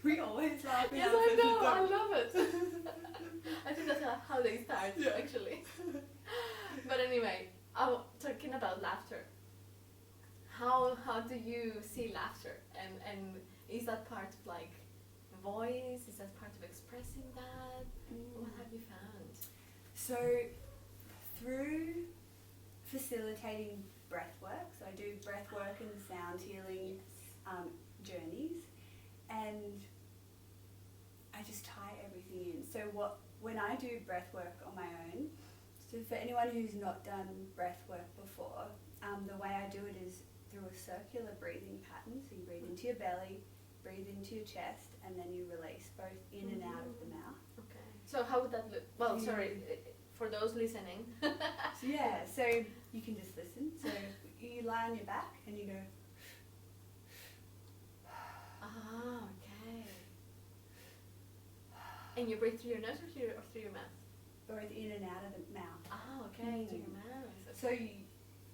We always laugh in Yes, our I know. sessions. I love it. I think that's how they start, actually. But anyway, talking about laughter. How do you see laughter? And is that part of like voice? Is that part of expressing that? What have you found? So through facilitating breath work, so I do breath work and sound healing journeys, and I just tie everything in. So when I do breath work on my own, so for anyone who's not done breath work before, the way I do it is through a circular breathing pattern. So you breathe into your belly, breathe into your chest, and then you release both in and out of the mouth. Okay. So how would that look? Well, sorry, for those listening. So you can just listen. So you lie on your back and you go. Okay. And you breathe through your nose or through your mouth? Both in and out of the mouth. Okay, through your mouth. Okay. So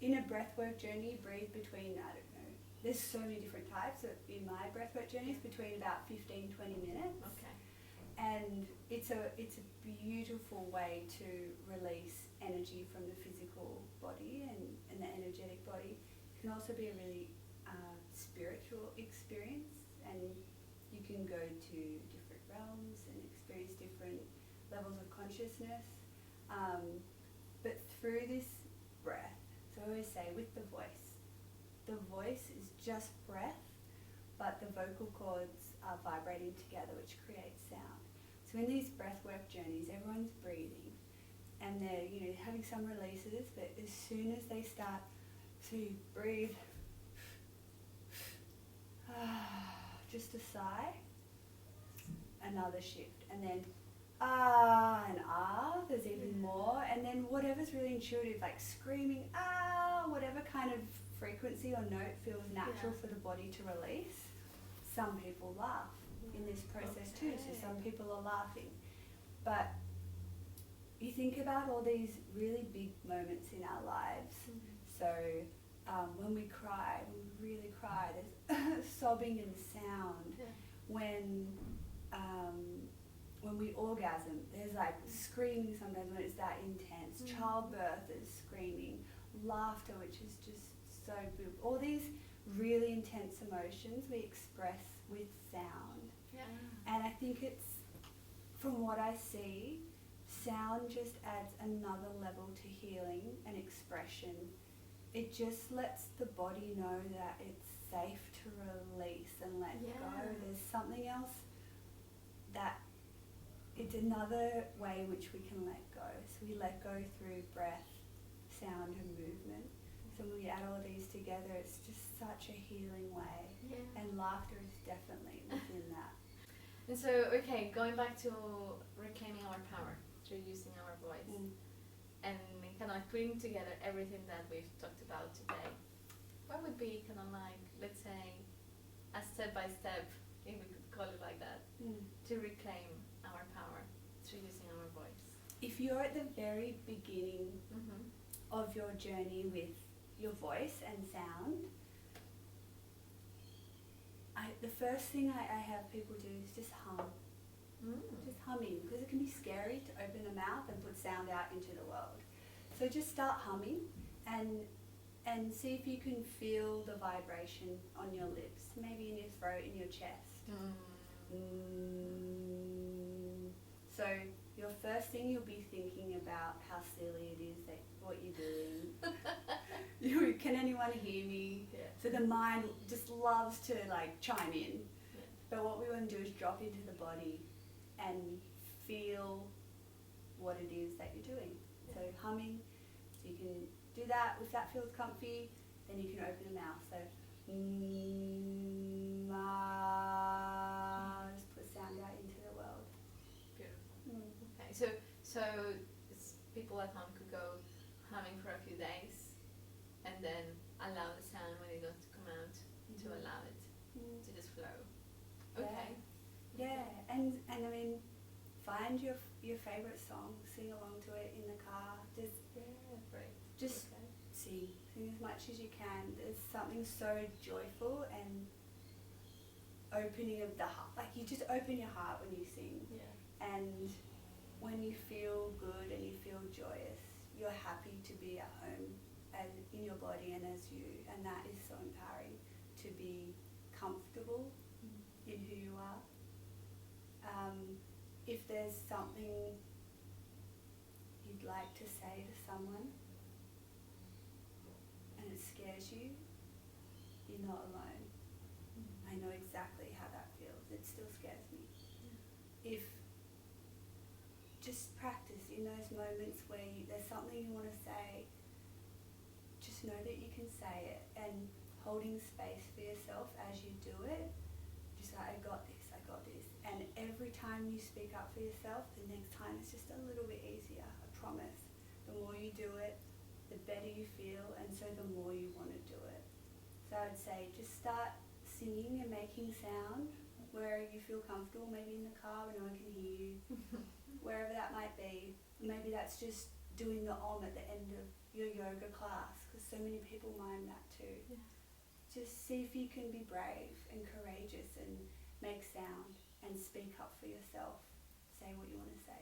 in a breathwork journey, you breathe between, I don't know, there's so many different types. So in my breathwork journeys, between about 15-20 minutes. Okay. And it's a beautiful way to release energy from the physical body and the energetic body. It can also be a really spiritual experience, and you can go to different realms and experience different levels of consciousness. But through this breath, so I always say with the voice is just breath, but the vocal cords are vibrating together, which creates sound. So in these breathwork journeys, everyone's breathing, and they're having some releases, but as soon as they start to breathe, just a sigh, another shift, and then there's even more, and then whatever's really intuitive, like screaming whatever kind of frequency or note feels natural for the body to release. Some people laugh in this process too, so some people are laughing. But you think about all these really big moments in our lives. So when we cry, when we really cry, there's sobbing and sound. When we orgasm, there's like screaming sometimes when it's that intense. Childbirth is screaming. Laughter, which is just so good. All these really intense emotions we express with sound. And I think it's, from what I see, sound just adds another level to healing and expression. It just lets the body know that it's safe to release and let go. There's something else that it's another way which we can let go. So we let go through breath, sound and movement. So when we add all these together, it's just such a healing way. And laughter is definitely within that. And so, okay, going back to reclaiming our power through using our voice and kind of like putting together everything that we've talked about today, what would be kind of like, let's say, a step-by-step, if we could call it like that, to reclaim our power through using our voice? If you're at the very beginning of your journey with your voice and sound, the first thing I have people do is just hum. Just humming, because it can be scary to open the mouth and put sound out into the world. So just start humming and see if you can feel the vibration on your lips, maybe in your throat, in your chest. So your first thing, you'll be thinking about how silly it is, that what you're doing. Can anyone hear me? So the mind just loves to like chime in. But what we want to do is drop into the body and feel what it is that you're doing. So humming, so you can do that. If that feels comfy, then you can open the mouth. So just put sound out into the world. Beautiful. Okay, so people at home could go humming for a few days and then allow the sound when it goes to come out to allow it to just flow. Okay. And I mean, find your favorite song, sing along to it in the car. Just sing as much as you can. There's something so joyful and opening of the heart. Like you just open your heart when you sing. Yeah. And when you feel good and you feel joyous, you're happy to be at home and in your body and as you. And that is so empowering, to be comfortable in who you are. If there's something you'd like to say to someone and it scares you, you're not alone. I know exactly how that feels. It still scares me. If just practice in those moments where there's something you want to say, just know that you can say it, and holding space for yourself as you do it, just like, I got this. And every time you speak up for yourself, the next time it's just a little bit easier, I promise. The more you do it, the better you feel, and so the more you want to do it. So I'd say just start singing and making sound where you feel comfortable, maybe in the car where no one can hear you, wherever that might be. Maybe that's just doing the om at the end of your yoga class, because so many people mind that too. Yeah. Just see if you can be brave and courageous and make sound and speak up for yourself. Say what you want to say.